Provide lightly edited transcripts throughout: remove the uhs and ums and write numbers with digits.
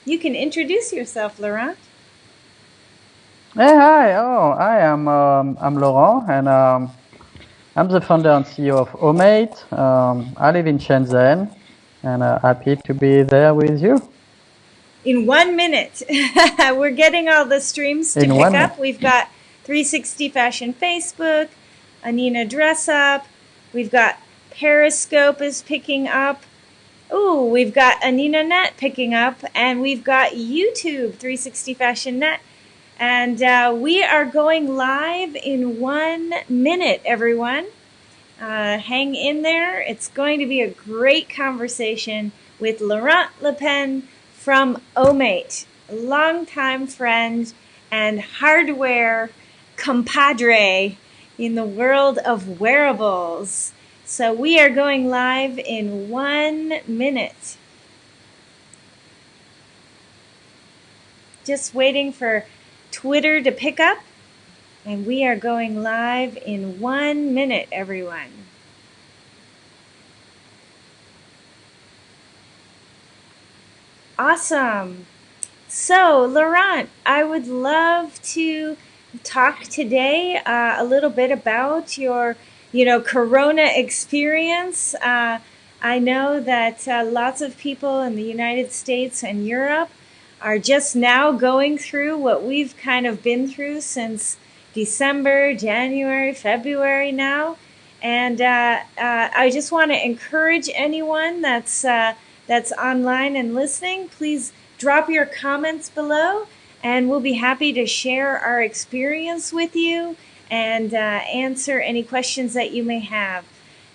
You can introduce yourself, Laurent. Hey, hi. Oh, hi. I'm Laurent, and I'm the founder and CEO of Omate. I live in Shenzhen, and happy to be there with you In 1 minute, we're getting all the streams to in pick 1 minute. up. We've got 360 Fashion Facebook, Anina Dress Up. We've got Periscope is picking up. Ooh, we've got Anina Net picking up, and we've got YouTube 360 Fashion Net. And we are going live in 1 minute, everyone. Hang in there. It's going to be a great conversation with Laurent Le Pen from Omate, a longtime friend and hardware compadre in the world of wearables. So we are going live in 1 minute. Just waiting for Twitter to pick up. And we are going live in 1 minute, everyone. Awesome. So, Laurent, I would love to talk today a little bit about your, Corona experience. I know that lots of people in the United States and Europe are just now going through what we've kind of been through since December, January, February now. And I just want to encourage anyone that's online and listening. Please drop your comments below, and we'll be happy to share our experience with you and answer any questions that you may have.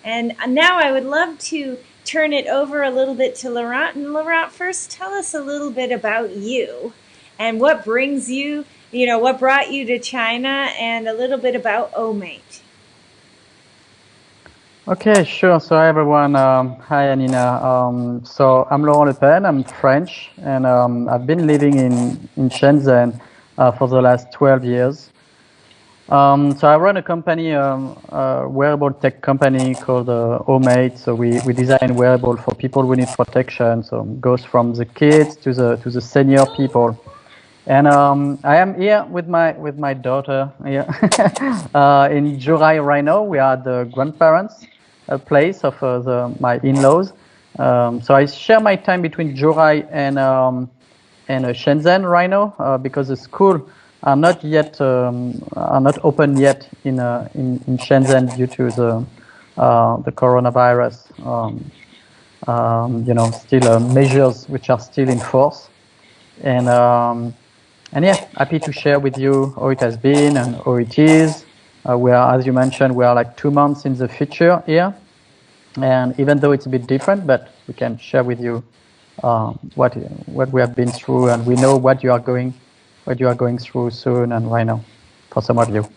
And now I would love to turn it over a little bit to Laurent. And Laurent, first tell us a little bit about you and what brings you, what brought you to China, and a little bit about Omate. Okay, sure. So, hi everyone. Hi, Anina. So, I'm Laurent Le Pen. I'm French, and I've been living in Shenzhen for the last 12 years. So I run a company, a wearable tech company called Omate. So we design wearable for people who need protection. So it goes from the kids to the senior people. And I am here with my daughter here in July right now. We are at the grandparents' place of my in-laws. So I share my time between July and Shenzhen right now because the school are not open yet in Shenzhen due to the coronavirus. Still measures which are still in force. And yeah, happy to share with you how it has been and how it is. We are, as you mentioned, we are like 2 months in the future here, and even though it's a bit different, but we can share with you what we have been through, and we know what you are going through soon and right now, for some of you.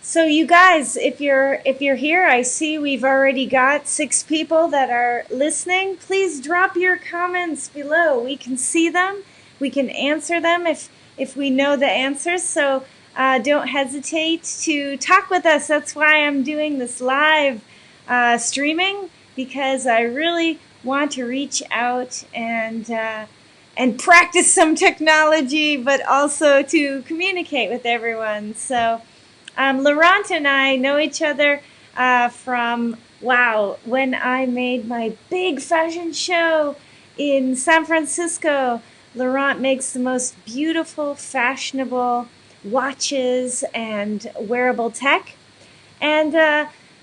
So you guys, if you're here, I see we've already got 6 people that are listening. Please drop your comments below. We can see them. We can answer them if we know the answers. So don't hesitate to talk with us. That's why I'm doing this live streaming, because I really want to reach out and practice some technology, but also to communicate with everyone. So Laurent and I know each other from, wow, when I made my big fashion show in San Francisco. Laurent makes the most beautiful, fashionable watches and wearable tech. And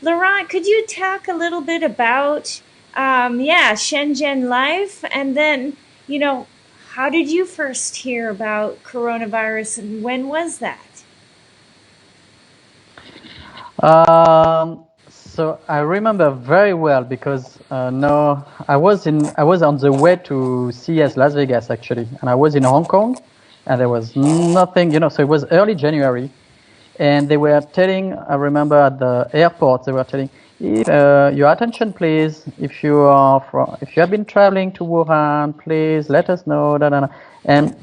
Laurent, could you talk a little bit about, Shenzhen life? And then, how did you first hear about coronavirus, and when was that? So I remember very well because no, I was on the way to CES Las Vegas actually, and I was in Hong Kong, and there was nothing, so it was early January, and they were telling, I remember at the airport, they were telling, if, your attention please, if you have been traveling to Wuhan, please let us know, da, da, da. And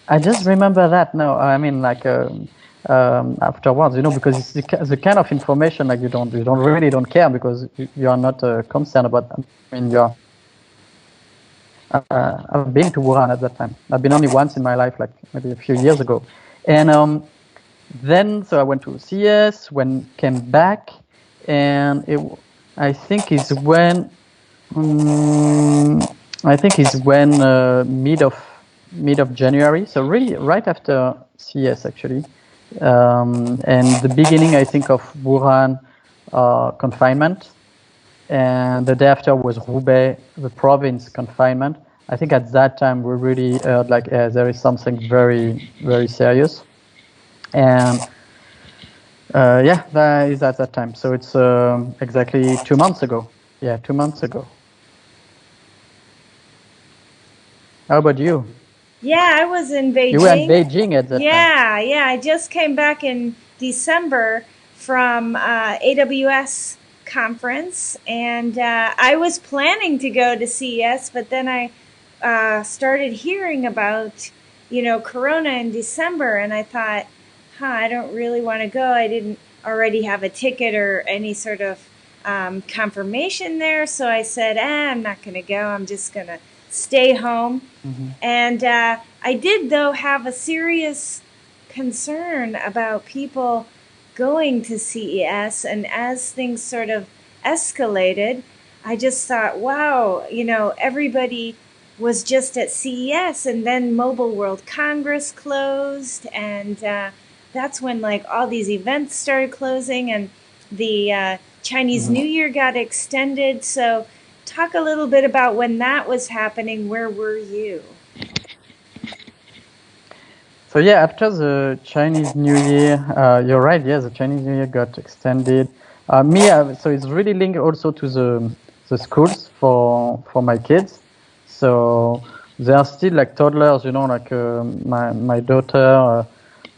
I just remember that now. I mean, like afterwards, because it's the kind of information like you don't really don't care because you are not concerned about. I mean, I've been to Wuhan at that time. I've been only once in my life, like maybe a few years ago. And then, so I went to CES, when came back, and I think is when, I think is when mid of January. So really right after CES actually, and the beginning I think of Wuhan confinement. And the day after was Roubaix, the province confinement. I think at that time we really heard like there is something very, very serious. And yeah, that is at that time. So it's exactly 2 months ago. Yeah, 2 months ago. How about you? Yeah, I was in Beijing. You were in Beijing at that time. Yeah, I just came back in December from AWS conference, and I was planning to go to CES, but then I started hearing about, Corona in December, and I thought, I don't really want to go. I didn't already have a ticket or any sort of confirmation there, so I said, I'm not going to go. I'm just going to stay home. Mm-hmm. And I did, though, have a serious concern about people going to CES. And as things sort of escalated, I just thought, wow, everybody was just at CES, and then Mobile World Congress closed. And that's when like all these events started closing, and the Chinese New Year got extended. So talk a little bit about when that was happening. Where were you? So yeah, after the Chinese New Year, you're right. Yeah, the Chinese New Year got extended. So it's really linked also to the schools for my kids. So they are still like toddlers, like my daughter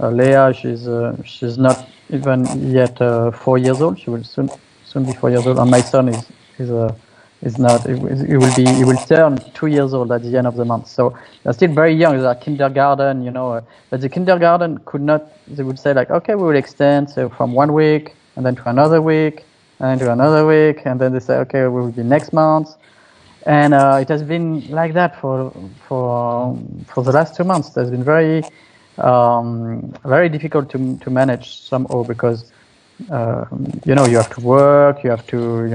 Leah. She's not even yet 4 years old. She will soon be 4 years old, and my son is not. He will turn 2 years old at the end of the month. So they're still very young. They're kindergarten, but the kindergarten could not. They would say like, okay, we will extend so from 1 week and then to another week and then to another week, and then they say, okay, we will be next month. And it has been like that for the last 2 months. It's been very very difficult to manage somehow, because you have to work, we have to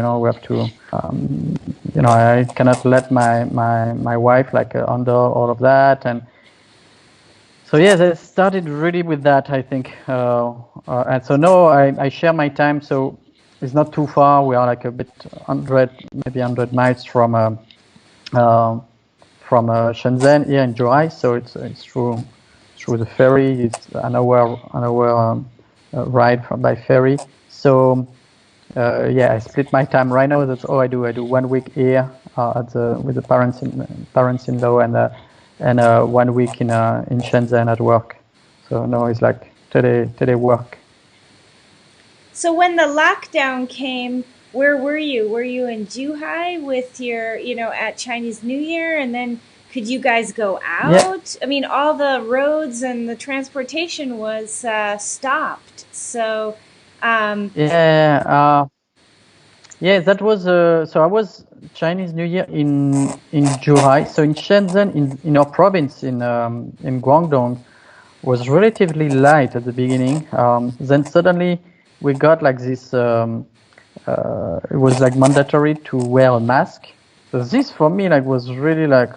I cannot let my wife like under all of that. And so yes, I started really with that, I think, and so now I share my time, so it's not too far. We are like a bit 100 miles from Shenzhen here in Zhuhai, so it's through the ferry. It's an hour ride by ferry. So yeah, I split my time right now. That's all I do. I do 1 week here with the parents-in-law, and 1 week in Shenzhen at work. So now it's like today work. So when the lockdown came, where were you? Were you in Zhuhai with your, at Chinese New Year, and then could you guys go out? Yeah. I mean, all the roads and the transportation was stopped. So yeah, that was so I was Chinese New Year in Zhuhai. So in Shenzhen, in our province in Guangdong, was relatively light at the beginning. Then suddenly we got like this. It was like mandatory to wear a mask. So this for me like was really like,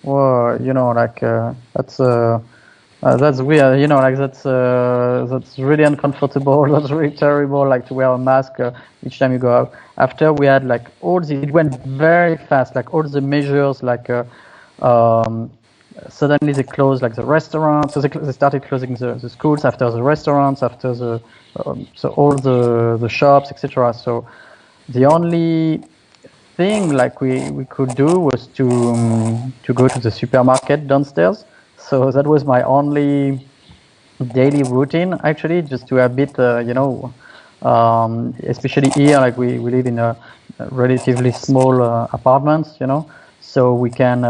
whoa, like that's weird, like that's really uncomfortable. That's really terrible, like to wear a mask each time you go out. After we had like it went very fast, like all the measures, like suddenly they closed like the restaurants. So they started closing the schools, after the restaurants, after so all the shops, etc. So the only thing like we could do was to go to the supermarket downstairs. So that was my only daily routine, actually, just to a bit, especially here, like we live in a relatively small apartments, so we can.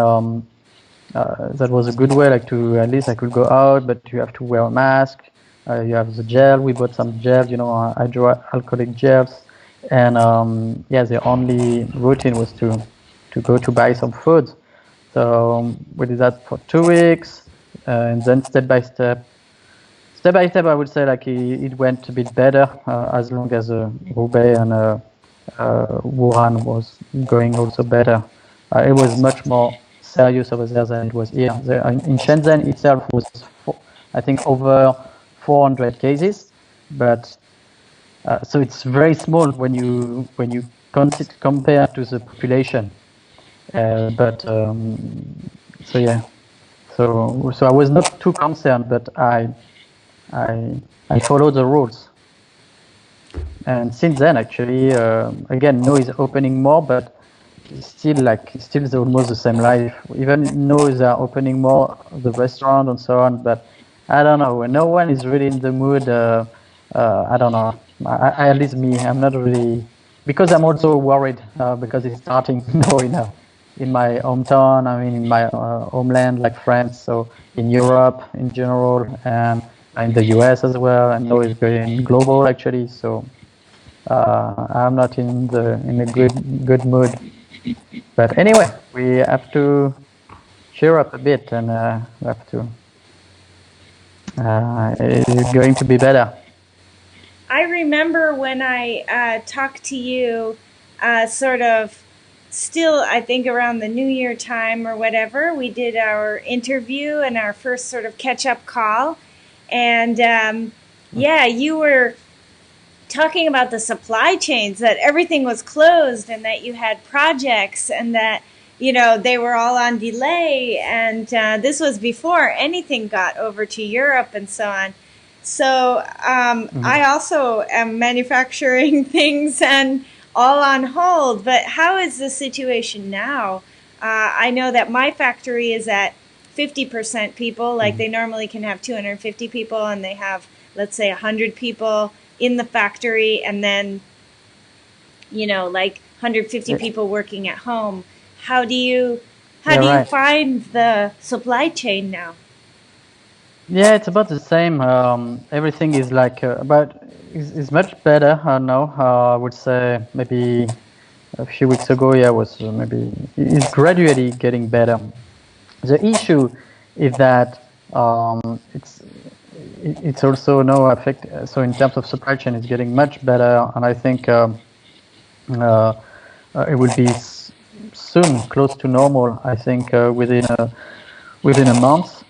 That was a good way, like to at least I could go out, but you have to wear a mask. You have the gel. We bought some gels, hydroalcoholic gels, and yeah, the only routine was to go to buy some food. So we did that for 2 weeks, and then step by step, I would say like it went a bit better as long as Roubaix and Wuhan was going also better. It was much more serious over there than it was here. In Shenzhen itself was, I think, over 400 cases, but so it's very small when you compare to the population. But so yeah, so I was not too concerned, but I follow the rules. And since then, actually, again, No is opening more, but still almost the same life. Even No is opening more the restaurant and so on, but I don't know. When no one is really in the mood, I don't know. At least me, I'm not really, because I'm also worried because it's starting now in my hometown. I mean, in my homeland, like France. So in Europe in general, and in the US as well. And now it's going global actually. So I'm not in a good mood. But anyway, we have to cheer up a bit, and we have to. It's going to be better. I remember when I talked to you, sort of still, I think around the New Year time or whatever, we did our interview and our first sort of catch up call. And yeah, you were talking about the supply chains, that everything was closed and that you had projects and that, you know, they were all on delay. And this was before anything got over to Europe and so on. So I also am manufacturing things and all on hold. But how is the situation now? I know that my factory is at 50% people. Like they normally can have 250 people, and they have, let's say, 100 people in the factory, and then, you know, like 150 people working at home. How do you find the supply chain now? Yeah, it's about the same. Everything is like is much better now. I would say maybe a few weeks ago, yeah, was maybe it's gradually getting better. The issue is that it's also no affect. So in terms of supply chain, it's getting much better, and I think it will be soon close to normal. I think within a month.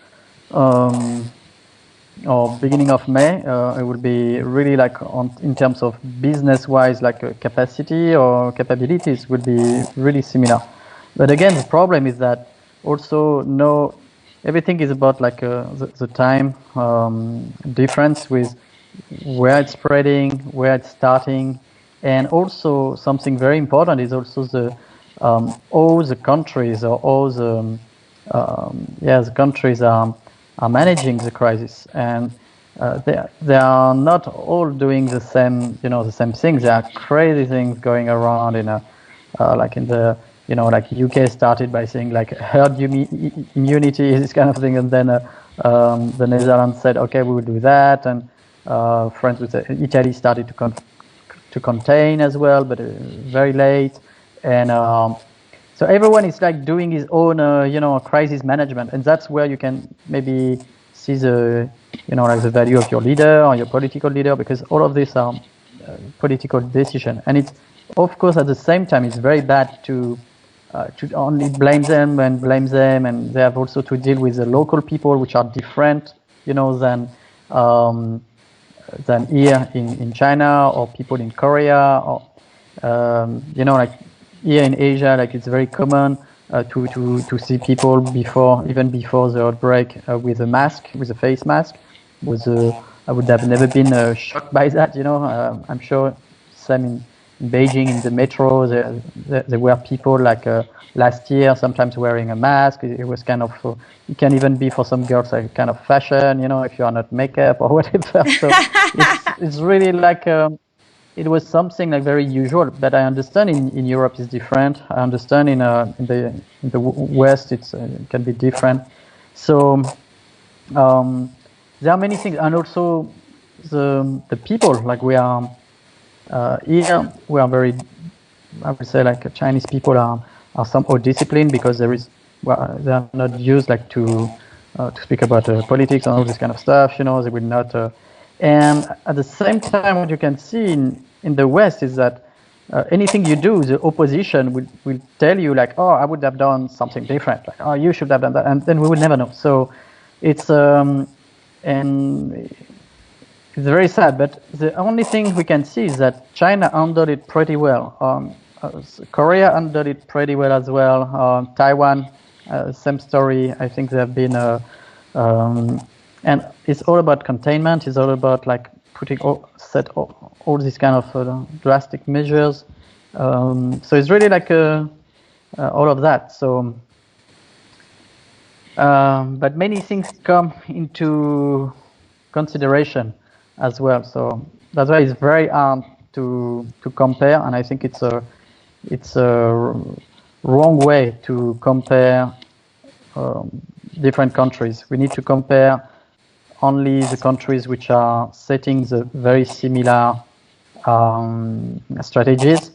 Or beginning of May, it will be really like in terms of business-wise, like capacity or capabilities would be really similar. But again, the problem is that also everything is about like the time difference with where it's spreading, where it's starting, and also something very important is also all the countries or all the countries are managing the crisis, and they are not all doing the same things. There are crazy things going around like in the like UK started by saying like herd immunity, this kind of thing, and then the Netherlands said okay, we will do that, and France with Italy started to contain as well, but very late, and so everyone is like doing his own, crisis management, and that's where you can maybe see like the value of your leader or your political leader, because all of these are political decisions, and it's of course at the same time it's very bad to only blame them, and they have also to deal with the local people, which are different, than here in China or people in Korea or like. Here in Asia, like it's very common to see people even before the outbreak with a face mask. I would have never been shocked by that. I'm sure same in Beijing in the metro. There were people like last year sometimes wearing a mask. It was kind of it can even be for some girls like kind of fashion. If you are not makeup or whatever. So it's really like. It was something like very usual, but I understand in Europe is different. I understand in the West it can be different. So there are many things, and also the people. Like we are here, we are very, I would say, like Chinese people are somehow disciplined because there is well, they are not used like to speak about politics and all this kind of stuff. They will not. And at the same time, what you can see in the West is that anything you do, the opposition will tell you like, oh, I would have done something different. Like, oh, you should have done that, and then we will never know. So it's and it's very sad, but the only thing we can see is that China handled it pretty well. Korea handled it pretty well as well. Taiwan, same story. I think there have been, and it's all about containment. It's all about like putting all these kind of drastic measures. So it's really like all of that. So, but many things come into consideration as well. So that's why it's very hard to compare, and I think it's a wrong way to compare different countries. We need to compare only the countries which are setting the very similar strategies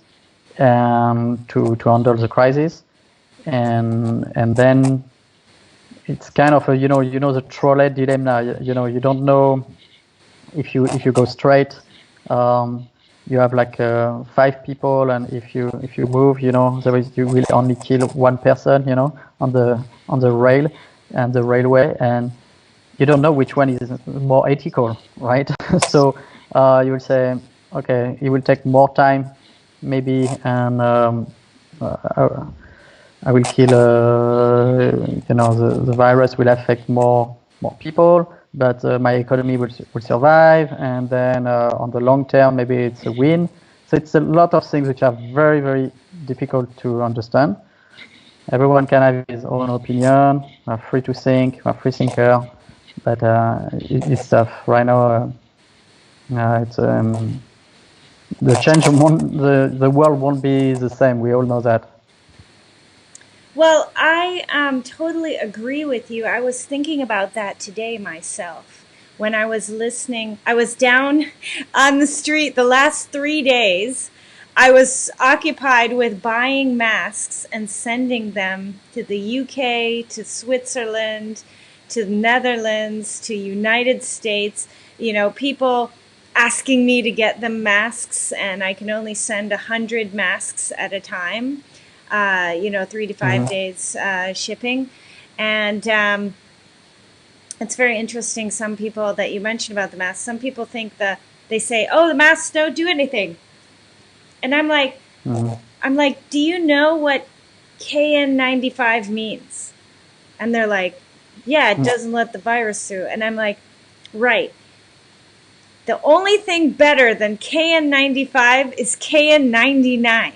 to handle the crisis, and then it's kind of a, the Trolley Dilemma. You don't know if you go straight. You have like 5 people, and if you move, you will only kill one person, on the rail and the railway, and you don't know which one is more ethical, right? So you will say, okay, it will take more time, maybe, and I will kill, the virus will affect more people, but my economy will survive, and then on the long term, maybe it's a win. So it's a lot of things which are very, very difficult to understand. Everyone can have his own opinion, are free to think, are free thinker, but it's tough right now. It's the world won't be the same. We all know that. Well, I totally agree with you. I was thinking about that today myself when I was listening. I was down on the street the last 3 days. I was occupied with buying masks and sending them to the UK, to Switzerland, to the Netherlands, to United States. People asking me to get them masks, and I can only send 100 masks at a time. 3 to 5 days shipping. And it's very interesting. Some people that you mentioned about the masks, some people think they say, oh, the masks don't do anything. And I'm like, do you know what KN95 means? And they're like, yeah, it doesn't let the virus through. And I'm like, right. The only thing better than KN95 is KN99.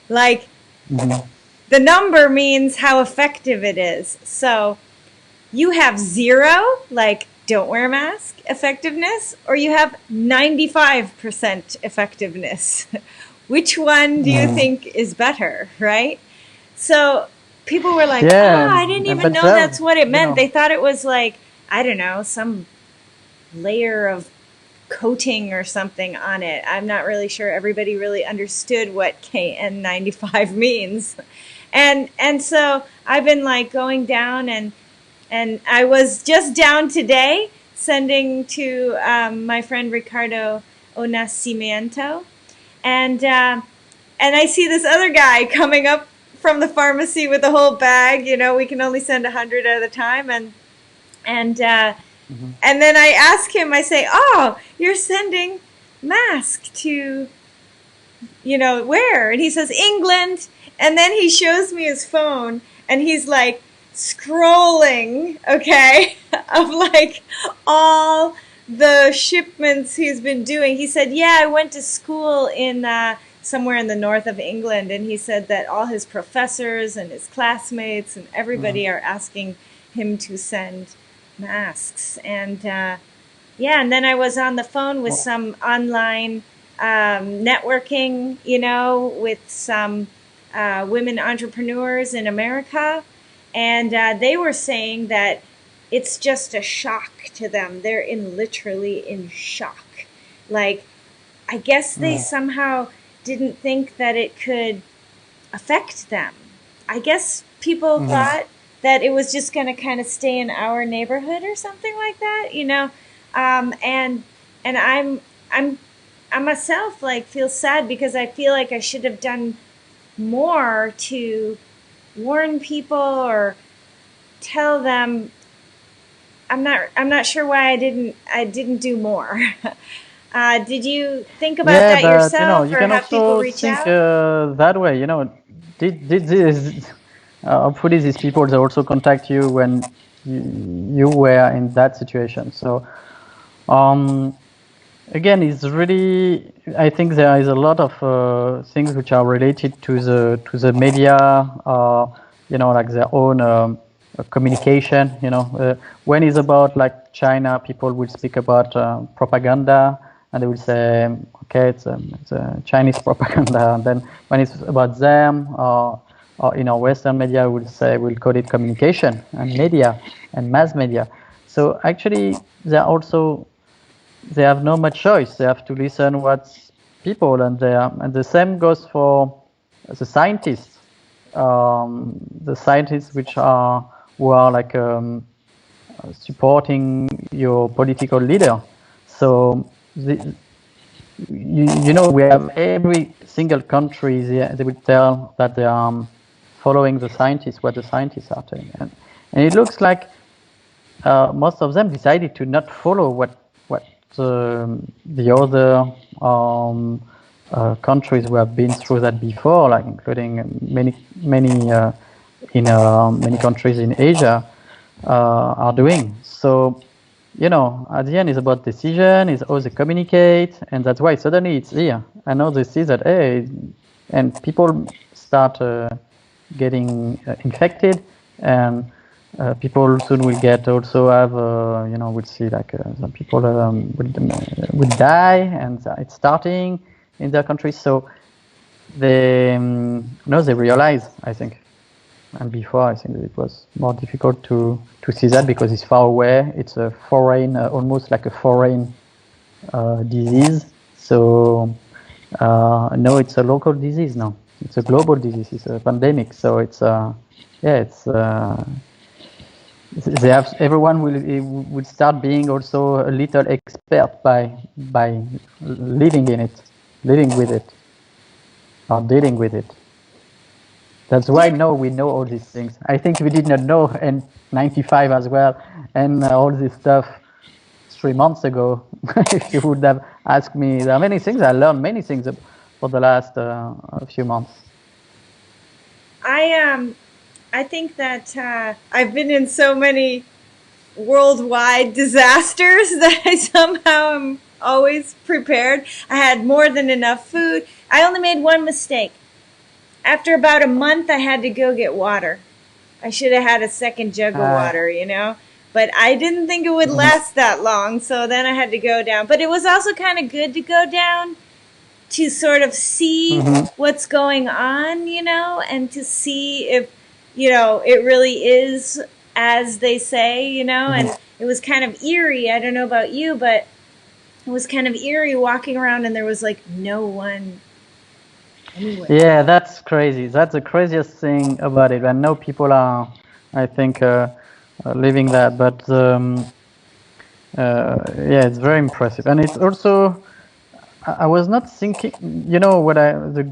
Like, the number means how effective it is. So you have 0, like don't wear a mask effectiveness, or you have 95% effectiveness. Which one do you think is better, right? So people were like, I didn't even know that's what it meant. They thought it was like, I don't know, some layer of coating or something on it. I'm not really sure everybody really understood what KN95 means. And so I've been like going down, and I was just down today sending to my friend Ricardo Onasimiento, and I see this other guy coming up from the pharmacy with a whole bag. We can only send 100 at a time, and then I ask him, I say, oh, you're sending mask to, where? And he says, England. And then he shows me his phone, and he's like scrolling, okay, of like all the shipments he's been doing. He said, yeah, I went to school in somewhere in the north of England, and he said that all his professors and his classmates and everybody are asking him to send masks. And and then I was on the phone with some online networking, with some women entrepreneurs in America, and they were saying that it's just a shock to them. They're literally in shock. Like, I guess they somehow didn't think that it could affect them. I guess people thought that it was just going to kind of stay in our neighborhood or something like that, you know. And I'm I myself like feel sad because I feel like I should have done more to warn people or tell them. I'm not sure why I didn't do more. Did you think about Yeah, that but yourself you or can have people also reach think out? that way. This, hopefully these people they also contact you when you were in that situation. So um, again, it's really I think there is a lot of things which are related to the media, like their own communication. When it's about like China, people will speak about propaganda, and they will say, okay, it's a Chinese propaganda. And then when it's about them, or Western media, we'll call it communication and media and mass media. So actually, they have no much choice. They have to listen what's people, and the same goes for the scientists. The scientists who are like supporting your political leader. So we have every single country. They will tell that they are following the scientists, what the scientists are telling, and it looks like most of them decided to not follow what the other countries who have been through that before, like including many countries in Asia are doing. So at the end, it's about decision, it's how they communicate, and that's why suddenly it's here. I know they see that, hey, and people start getting infected, and people soon will get also have, we'll see like some people will die, and it's starting in their countries. So they realize, I think. And before, I think it was more difficult to see that because it's far away. It's a foreign, almost like a foreign disease. So no, it's a local disease now. It's a global disease. It's a pandemic. So it's they have everyone will start being also a little expert by living in it, living with it, or dealing with it. That's why Yeah. now we know all these things. I think we did not know in '95 as well, and all this stuff 3 months ago. If you would have asked me, there are many things I learned, many things for the last few months. I think that I've been in so many worldwide disasters that I somehow am always prepared. I had more than enough food. I only made one mistake. After about a month, I had to go get water. I should have had a second jug of water, you know? But I didn't think it would last that long, so then I had to go down. But it was also kind of good to go down to sort of see what's going on, you know, and to see if, you know, it really is as they say, you know, and it was kind of eerie. I don't know about you, but it was kind of eerie walking around and there was like no one anywhere. Yeah, that's crazy. That's the craziest thing about it. I know people are, I think, living that, but yeah, it's very impressive, and it's also. I was not thinking. The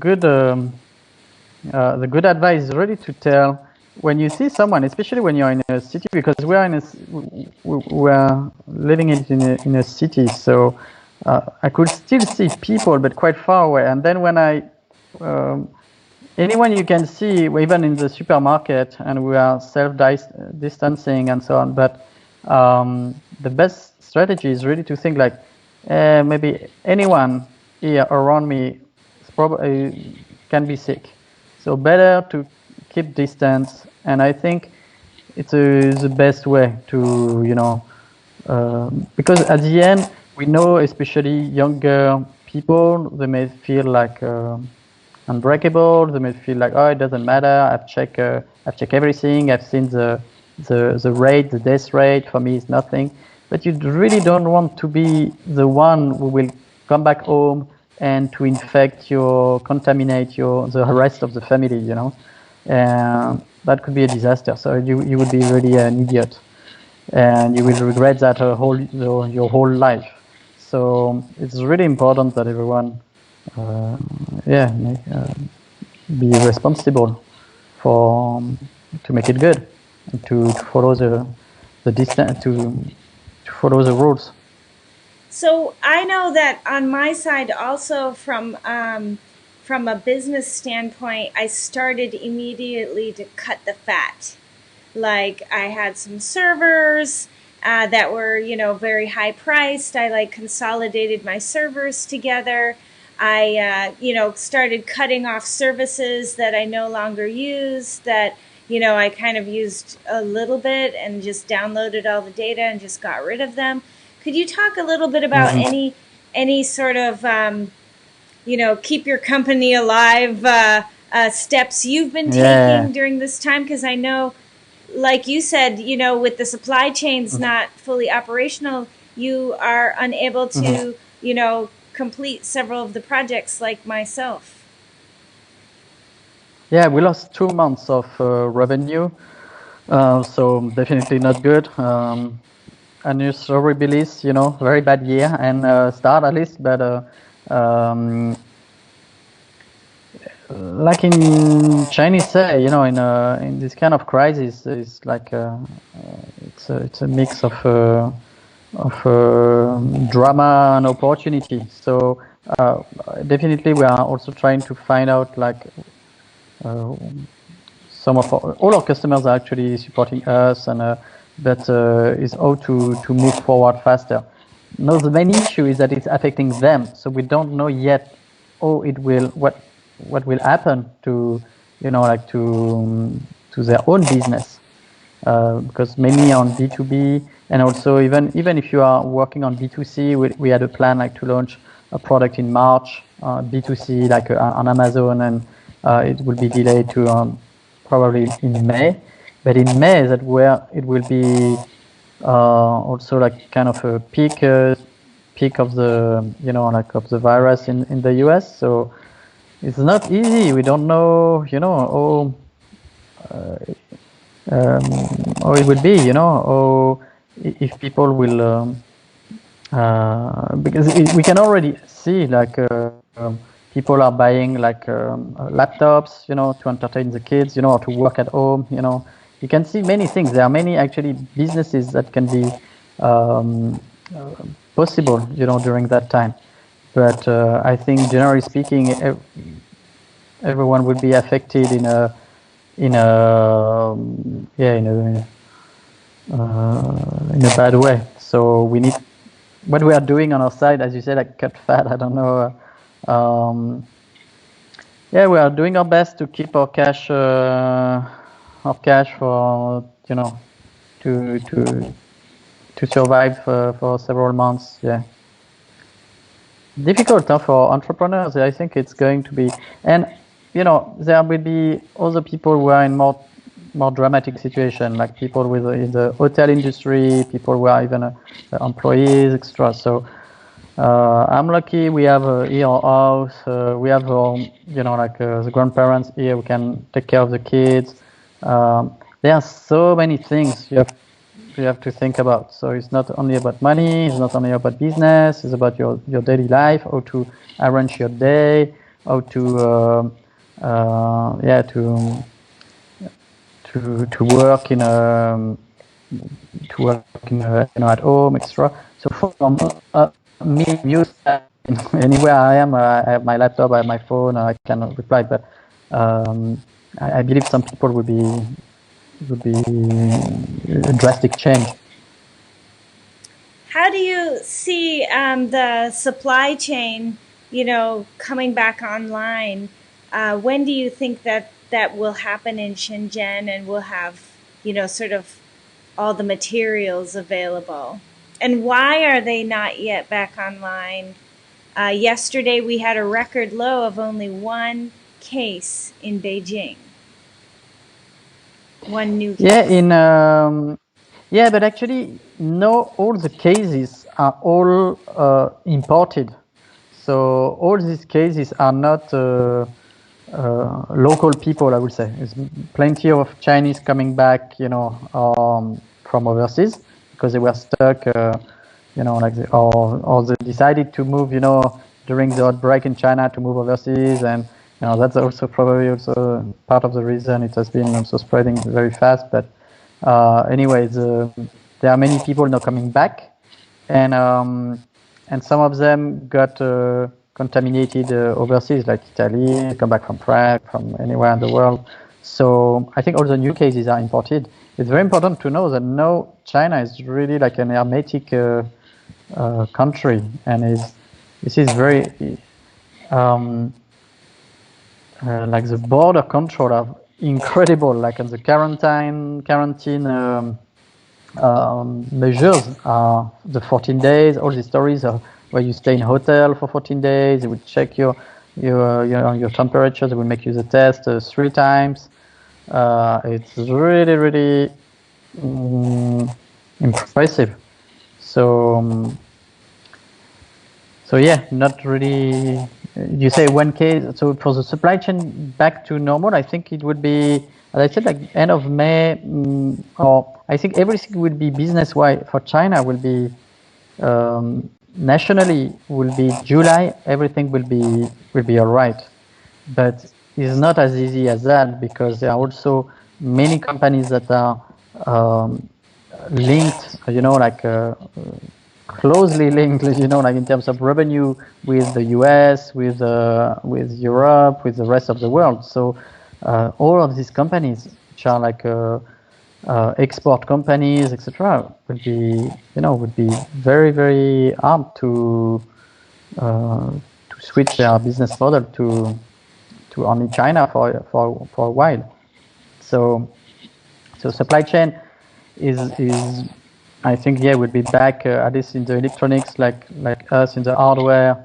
good advice is really to tell when you see someone, especially when you're in a city, because we're living in a city, so I could still see people, but quite far away. And then when anyone you can see, even in the supermarket, and we are self-distancing and so on. But the best strategy is really to think like maybe anyone here around me probably can be sick. So better to keep distance, and I think it's the best way to because at the end we know, especially younger people, they may feel like unbreakable. They may feel like, oh, it doesn't matter. I've checked everything. I've seen the rate, the death rate. For me, it's nothing. But you really don't want to be the one who will come back home and to contaminate the rest of the family. and that could be a disaster. So you would be really an idiot, and you will regret that your whole life. So it's really important that everyone, be responsible for to make it good, and to follow the distance, to follow the rules. So I know that on my side also from a business standpoint, I started immediately to cut the fat. Like I had some servers that were, very high priced. I like consolidated my servers together. I, started cutting off services that I no longer use that, I kind of used a little bit and just downloaded all the data and just got rid of them. Could you talk a little bit about any sort of, keep your company alive steps you've been taking during this time? Because I know, like you said, with the supply chains not fully operational, you are unable to, complete several of the projects like myself. Yeah, we lost 2 months of revenue, so definitely not good. A new story release, very bad year, and start at least, but like in Chinese say, in this kind of crisis, it's like it's a mix of drama and opportunity. So definitely, we are also trying to find out like all our customers are actually supporting us, and that is how to move forward faster. Now the main issue is that it's affecting them, so we don't know yet what will happen to to their own business, because mainly on B2B, and also even if you are working on B2C, we had a plan like to launch a product in March, B2C like on Amazon, and it will be delayed to probably in May. But in May, that where it will be also like kind of a peak of the like of the virus in the US. So it's not easy. We don't know how it will be, or if people will, because we can already see like people are buying like laptops, to entertain the kids, or to work at home, You can see many things. There are many actually businesses that can be possible, during that time. But I think generally speaking, everyone will be affected in a bad way. So we need what we are doing on our side, as you said, like cut fat. I don't know. We are doing our best to keep our cash for to survive for several months. Yeah, difficult for entrepreneurs. I think it's going to be, and there will be other people who are in more dramatic situation, like people in the hotel industry, people who are even employees, extra. So I'm lucky we have here our house, we have the grandparents here, we can take care of the kids. There are so many things you have to think about. So it's not only about money, it's not only about business, it's about your daily life, how to arrange your day, how to to work in a at home, extra. So for me, use anywhere I am, I have my laptop, I have my phone, I can reply. But I believe some people would be a drastic change. How do you see the supply chain, coming back online? When do you think that will happen in Shenzhen, and we'll have, sort of all the materials available? And why are they not yet back online? Yesterday we had a record low of only one case in Beijing. One new case. But actually, no, all the cases are all imported. So all these cases are not local people, I would say. There's plenty of Chinese coming back, from overseas because they were stuck, like or they decided to move, during the outbreak in China to move overseas, and that's also probably also part of the reason it has been also spreading very fast. But anyways, there are many people now coming back, and some of them got contaminated overseas, like Italy, come back from Prague, from anywhere in the world. So I think all the new cases are imported. It's very important to know that now China is really like an hermetic country, and this is very like the border control are incredible. Like on the quarantine measures are the 14 days. All the stories are where you stay in a hotel for 14 days. They will check your temperature. They will make you the test 3 times. It's really, really impressive. So yeah, not really. You say one case. So for the supply chain back to normal, I think it would be, as I said, like end of May, or I think everything will be business-wise for China will be nationally will be July. Everything will be all right, but it's not as easy as that because there are also many companies that are linked, closely linked, like in terms of revenue with the US, with Europe, with the rest of the world. So all of these companies, which are like export companies, etc., would be very, very hard to switch their business model to only China for a while. So supply chain is I think would be back at least in the electronics, like us in the hardware,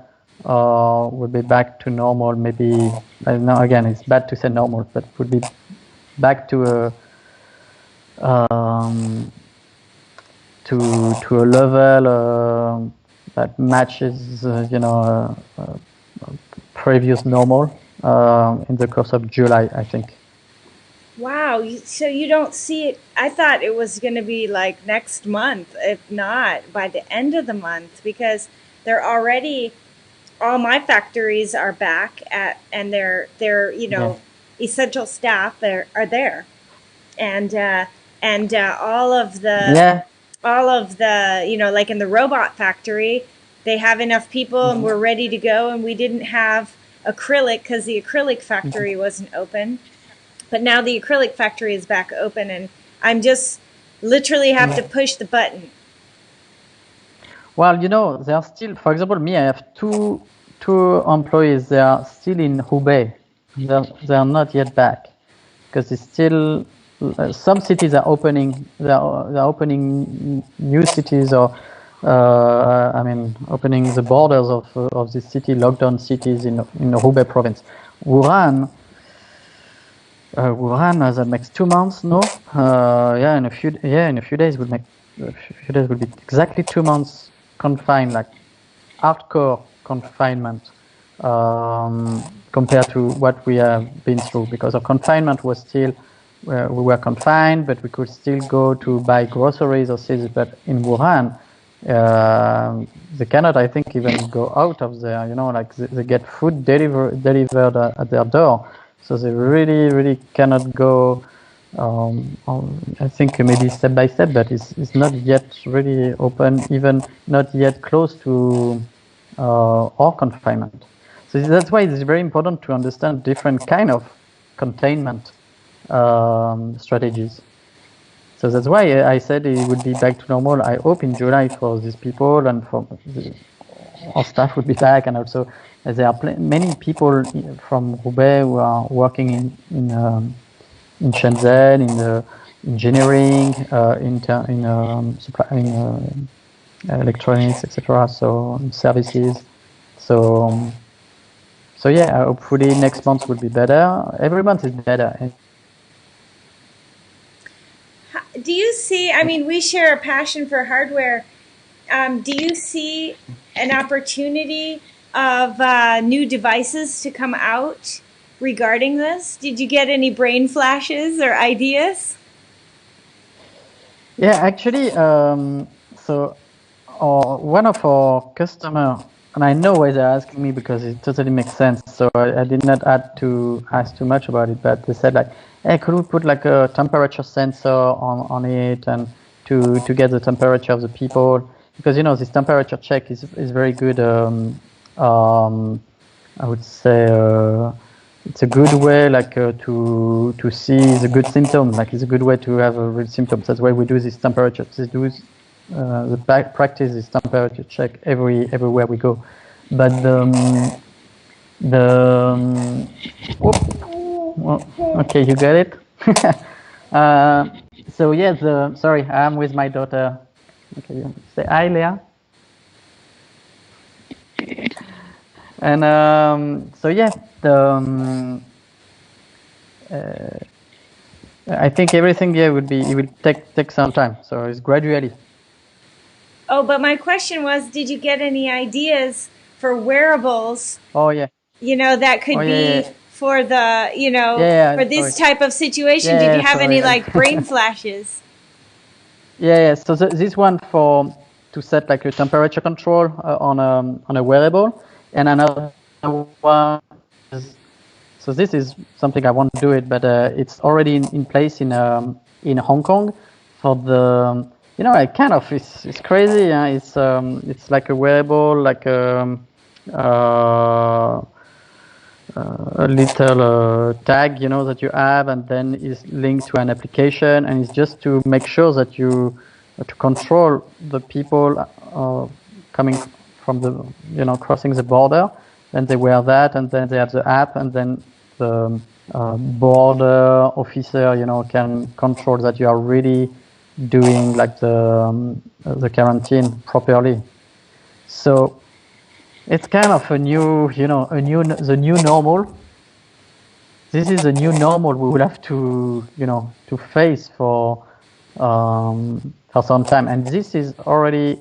would be back to normal. Maybe now again it's bad to say normal, but would be back to a level that matches previous normal in the course of July, I think. Wow. So you don't see it. I thought it was going to be like next month, if not by the end of the month, because they're already, all my factories are back at, and they're, Yeah. essential staff are there. And all of the, Yeah. like in the robot factory, they have enough people and we're ready to go. And we didn't have acrylic because the acrylic factory wasn't open. But now the acrylic factory is back open, and I'm just literally have to push the button. Well, they are still, for example, me, I have two employees. They are still in Hubei. They are not yet back because it's still some cities are opening. They're opening new cities, or opening the borders of the city, lockdown cities in the Hubei province. Wuhan, that makes 2 months. No, in a few days will make a few days will be exactly 2 months confined, like hardcore confinement, compared to what we have been through. Because our confinement was still, we were confined, but we could still go to buy groceries or things. But in Wuhan, they cannot, I think, even go out of there. Like they get food delivered at their door, so they really, really cannot go. I think maybe step by step, but it's not yet really open, even not yet close to or confinement. So that's why it's very important to understand different kind of containment strategies. So that's why I said it would be back to normal. I hope in July for these people, and for our staff would be back, and also there are many people from Hubei who are working in Shenzhen, in the engineering, in electronics, etc. So services. So yeah, hopefully next month will be better. Every month is better. Do you see? I mean, we share a passion for hardware. Do you see an opportunity of new devices to come out regarding this? Did you get any brain flashes or ideas? Yeah, actually, so one of our customer, and I know why they're asking me because it totally makes sense. So I did not ask too much about it, but they said like, hey, could we put like a temperature sensor on it and to get the temperature of the people? Because this temperature check is very good. I would say it's a good way like to see the good symptoms. Like it's a good way to have a real symptoms. That's why we do this temperature. The back practice is temperature check everywhere we go. But okay, you get it. So yes, sorry, I'm with my daughter. Okay, say hi, Leah. And so yeah, I think everything it will take some time. So it's gradually. Oh, but my question was, did you get any ideas for wearables? Oh yeah. That could be for the, for this type of situation. Did you have any like brain flashes? Yeah. So this one to set like a temperature control on a wearable, and another one is, so this is something I want to do it, but it's already in place in Hong Kong for the like kind of it's crazy. Yeah? It's like a wearable, like a little tag, that you have, and then is linked to an application, and it's just to make sure that to control the people coming from the, crossing the border. Then they wear that, and then they have the app, and then the border officer, can control that you are really doing like the quarantine properly. So it's kind of the new normal. This is the new normal we will have to face for some time, and this is already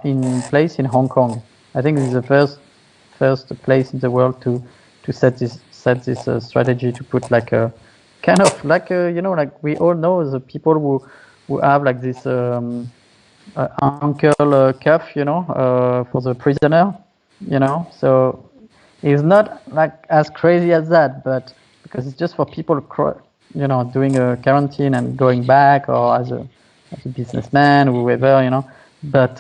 in place in Hong Kong. I think this is the first place in the world to set this strategy, to put like a kind of like like we all know the people who have like this ankle cuff, for the prisoner, so it's not like as crazy as that, but because it's just for people, doing a quarantine and going back, or as a businessman, whoever, but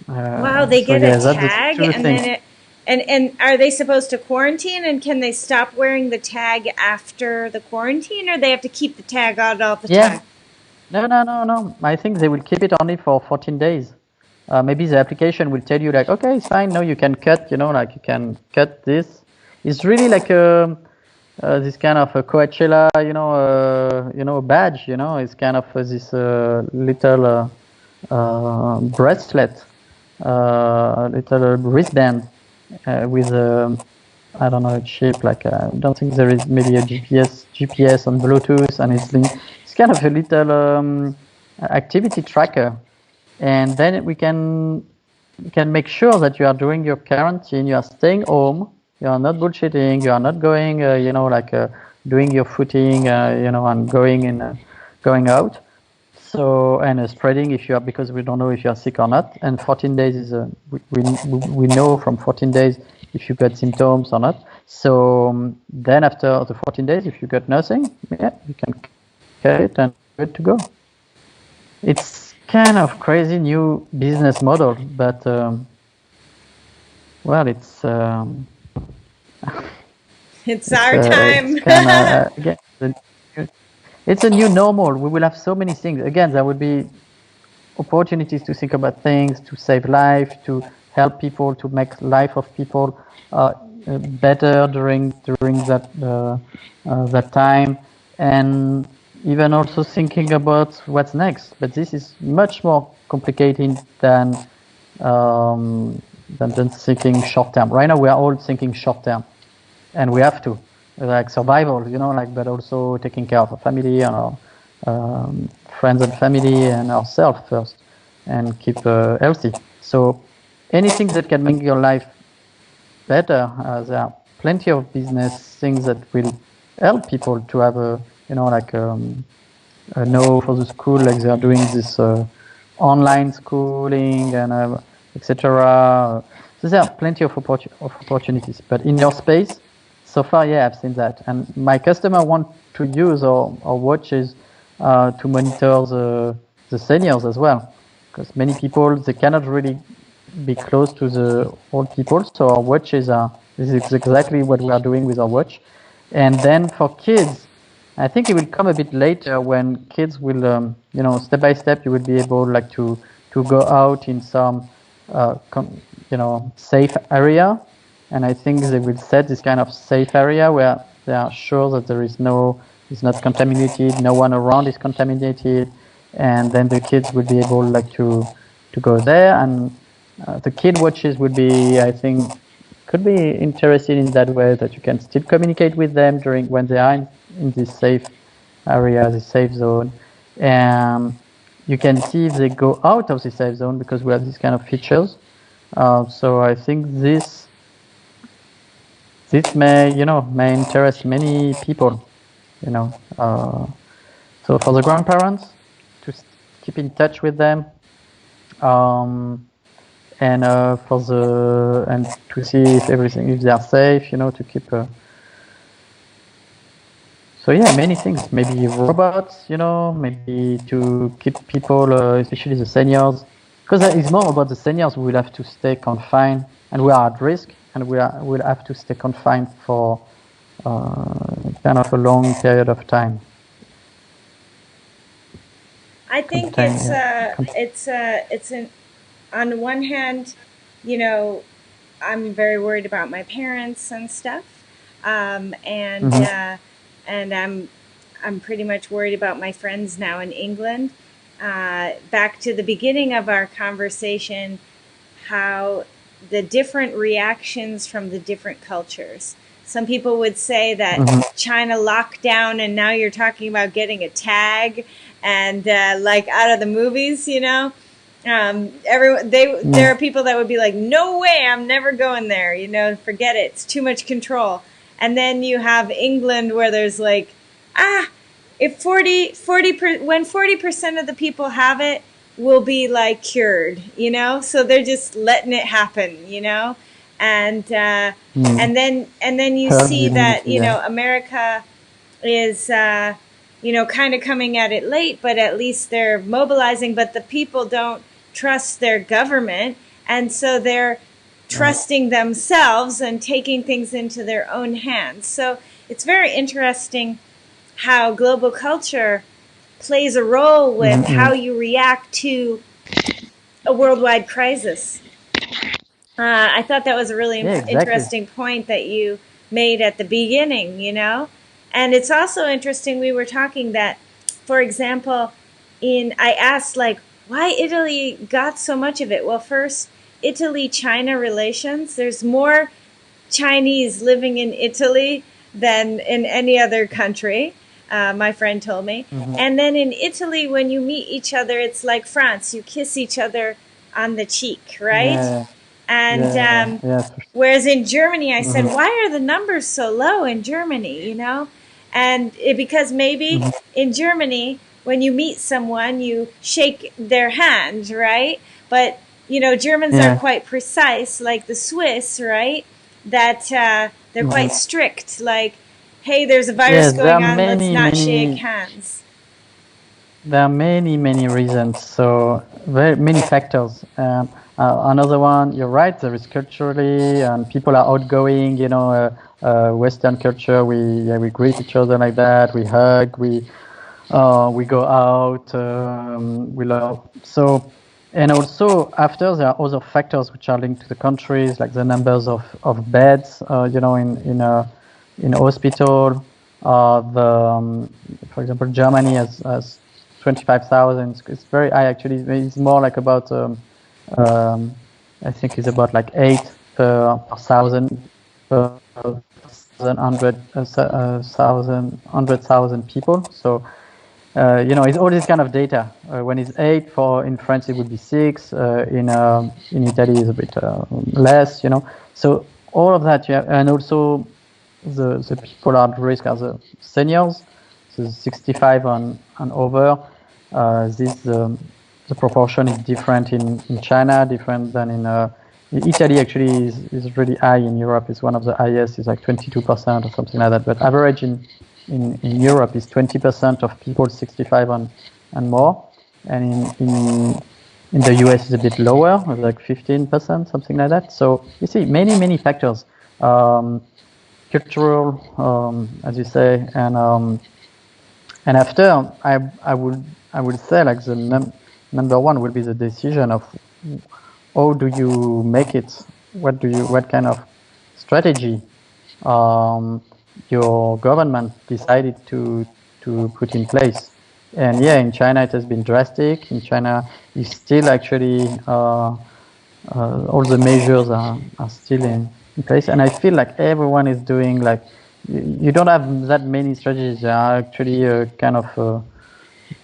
wow, they get a tag, and then and are they supposed to quarantine, and can they stop wearing the tag after the quarantine, or they have to keep the tag on all the time? No. I think they will keep it only for 14 days. Maybe the application will tell you like, okay, it's fine. No, you can cut. Like you can cut this. It's really like this kind of a Coachella, badge. It's kind of this little bracelet, little wristband with I don't know, a chip. Like I don't think there is maybe a GPS on Bluetooth, and it's linked. It's kind of a little activity tracker. And then we can make sure that you are doing your quarantine, you are staying home, you are not bullshitting, you are not going, doing your footing, and going out. So, and spreading if you are, because we don't know if you are sick or not. And 14 days is we know from 14 days if you got symptoms or not. So then after the 14 days, if you got nothing, you can cut it and good to go. It's kind of crazy new business model, but well, it's it's our time. It's a new normal. We will have so many things. Again, there will be opportunities to think about things, to save life, to help people, to make life of people better during that time, and even also thinking about what's next. But this is much more complicated than thinking short term. Right now, we are all thinking short term, and we have to, like survival, but also taking care of our family and our friends and family and ourselves first, and keep healthy. So anything that can make your life better, there are plenty of business things that will help people to have a, like know for the school, like they are doing this online schooling and etc. So there are plenty of opportunities. But in your space, so far, yeah, I've seen that. And my customer want to use our watches to monitor the seniors as well, because many people, they cannot really be close to the old people. So our watches this is exactly what we are doing with our watch. And then for kids, I think it will come a bit later when kids will, step by step, you will be able like to go out in some, safe area. And I think they will set this kind of safe area where they are sure that it's not contaminated, no one around is contaminated, and then the kids will be able like to go there. And the kid watches would be, I think, could be interested in that way, that you can still communicate with them during when they are in this safe area, this safe zone. And you can see if they go out of the safe zone, because we have these kind of features. So I think this may interest many people. So for the grandparents, to keep in touch with them. And and to see if they are safe, to keep. So yeah, many things. Maybe robots, maybe to keep people, especially the seniors, because it's more about the seniors who will have to stay confined, and we are at risk, and will have to stay confined for kind of a long period of time. I think it's on the one hand, I'm very worried about my parents and stuff, and I'm pretty much worried about my friends now in England. Back to the beginning of our conversation, how the different reactions from the different cultures. Some people would say that China locked down, and now you're talking about getting a tag, and like out of the movies, there are people that would be like, no way, I'm never going there, forget it, it's too much control. And then you have England, where there's like, if when 40% of the people have it, we'll be like cured, so they're just letting it happen, and then you see that America is kind of coming at it late, but at least they're mobilizing. But the people don't trust their government, and so they're trusting themselves and taking things into their own hands. So it's very interesting how global culture plays a role with how you react to a worldwide crisis. I thought that was a really interesting point that you made at the beginning, And it's also interesting, we were talking that, for example, I asked, like, why Italy got so much of it. Well, first, Italy-China relations. There's more Chinese living in Italy than in any other country, my friend told me. And then in Italy, when you meet each other, it's like France. You kiss each other on the cheek, right? Yeah. And whereas in Germany, I said, why are the numbers so low in Germany, And because maybe in Germany, when you meet someone, you shake their hand, right? But, Germans are quite precise, like the Swiss, right? That they're quite strict, like, hey, there's a virus going on, let's not shake hands. There are many, many reasons. So very many factors. Another one, you're right, there is culturally, and people are outgoing, Western culture, we greet each other like that, we hug, we go out, we love. So, and also after, there are other factors which are linked to the countries, like the numbers of beds, in hospital. For example, Germany has 25,000. It's very high, actually. It's more like about, I think it's about like 8 per thousand, per 100,000 people. So, it's all this kind of data. When it's 8 in France, it would be 6. In Italy, it's a bit less. So all of that, yeah, and also the people at risk are the seniors, so 65 and over. This the proportion is different in China, different than in Italy. Actually, is really high in Europe. It's one of the highest. It's like 22% or something like that. But average in Europe is 20% of people 65 and more, and in the US is a bit lower, like 15%, something like that. So you see many factors, cultural, as you say, and after I would say like the number one will be the decision of how do you make it, what kind of strategy your government decided to put in place. And yeah, in China it has been drastic. In China, it's still actually all the measures are still in place. And I feel like everyone is doing like you don't have that many strategies. There are actually kind of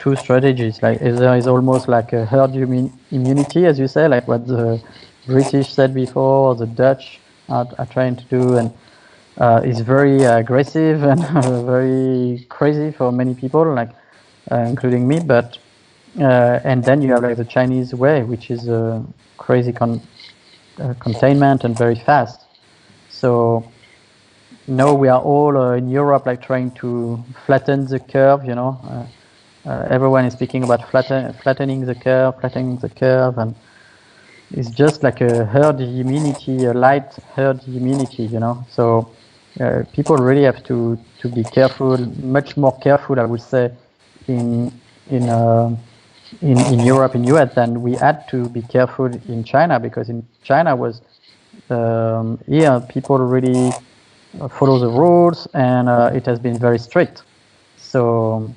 two strategies. Like there is almost like a herd immunity, as you say, like what the British said before, or the Dutch are trying to do, and is very aggressive and very crazy for many people, like including me. But and then you have like the Chinese way, which is crazy containment and very fast. So now we are all in Europe like trying to flatten the curve. Everyone is speaking about flattening the curve, and it's just like a herd immunity, a light herd immunity. So people really have to be careful, much more careful, I would say, in in uh, in Europe, in US, than we had to be careful in China, because in China was yeah, people really follow the rules, and it has been very strict. So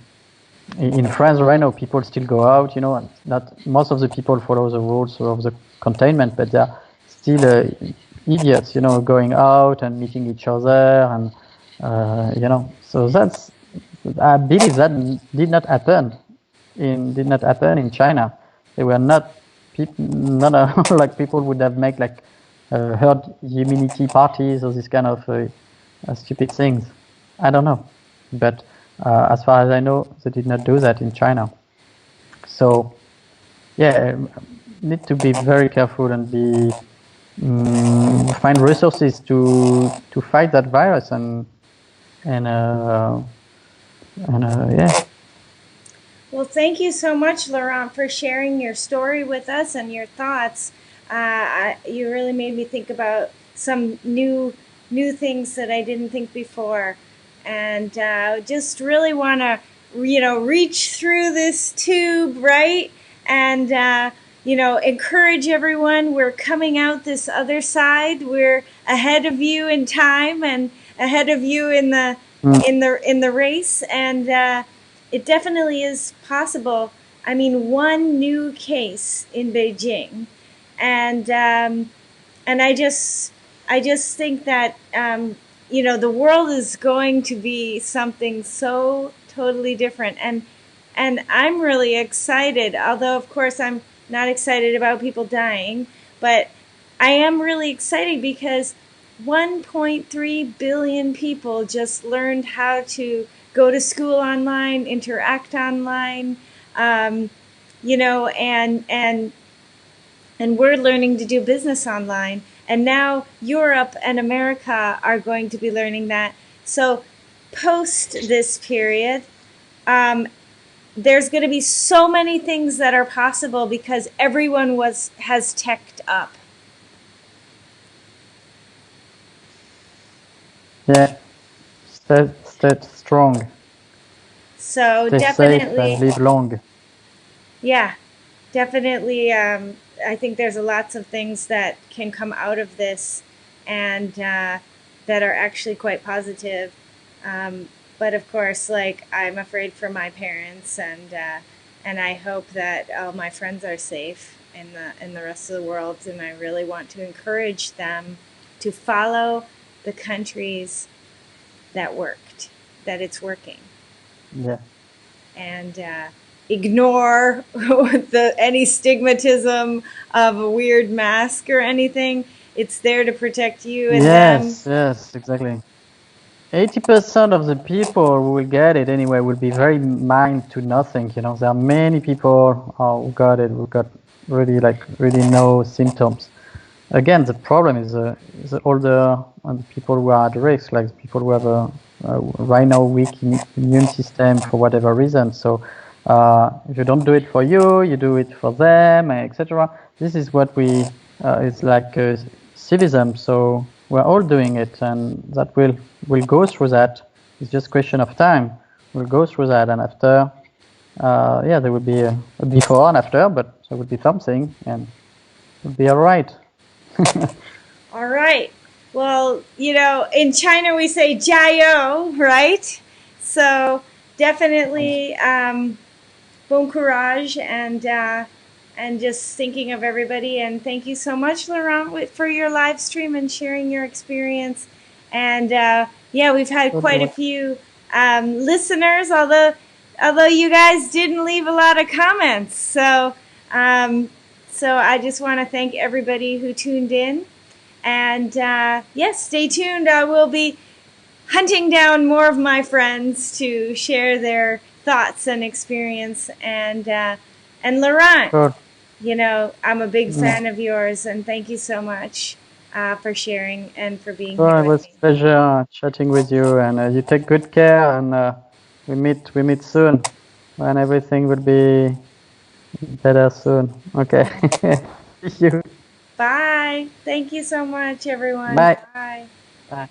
in France right now, people still go out, and not most of the people follow the rules of the containment, but they're still idiots, going out and meeting each other, and so that's, I believe that did not happen in China. They were not not like people would have made like herd immunity parties or this kind of stupid things. I don't know, but as far as I know, they did not do that in China. So yeah, need to be very careful and be find resources to fight that virus, and yeah. Well, thank you so much, Laurent, for sharing your story with us and your thoughts. You really made me think about some new things that I didn't think before, and just really want to reach through this tube, right? And encourage everyone. We're coming out this other side. We're ahead of you in time and ahead of you in the Mm. in the race, and it definitely is possible. I mean, one new case in Beijing, and I just think that the world is going to be something so totally different, and I'm really excited. Although, of course, I'm not excited about people dying, but I am really excited because 1.3 billion people just learned how to go to school online, interact online, um, and we're learning to do business online. And now Europe and America are going to be learning that. So post this period, there's going to be so many things that are possible because everyone has teched up. Yeah, stay strong, So stay safe, and definitely, live long. yeah, definitely. I think there's lots of things that can come out of this, and that are actually quite positive. But of course, like, I'm afraid for my parents, and I hope that all my friends are safe in the rest of the world. And I really want to encourage them to follow the countries that worked, that it's working, Yeah. and ignore any stigmatism of a weird mask or anything. it's there to protect you and them. Yes, exactly. 80% of the people who will get it anyway will be very mild to nothing. You know, there are many people who got it, who got really no symptoms. Again, the problem is the older and the people who are at risk, like people who have a right now weak immune system for whatever reason. So if you don't do it for you, you do it for them, etc. This is what it's like civism. So we're all doing it, and that will go through that. It's just a question of time. We'll go through that, and after, yeah, there will be a before and after, but there will be something, and it'll be all right. All right. Well, you know, in China we say jiao, right? So definitely bon courage and just thinking of everybody. And thank you so much, Laurent, for your live stream and sharing your experience. And yeah, we've had quite a few listeners, although you guys didn't leave a lot of comments. So I just want to thank everybody who tuned in. And yes, stay tuned. I will be hunting down more of my friends to share their thoughts and experience. And Laurent, Sure. you know, I'm a big fan of yours, and thank you so much for sharing and for being Sure, here it with was me. a pleasure chatting with you, and you take good care, and we meet soon, when everything will be better soon. Okay. See you. Bye. Thank you so much, everyone. Bye. Bye. Bye.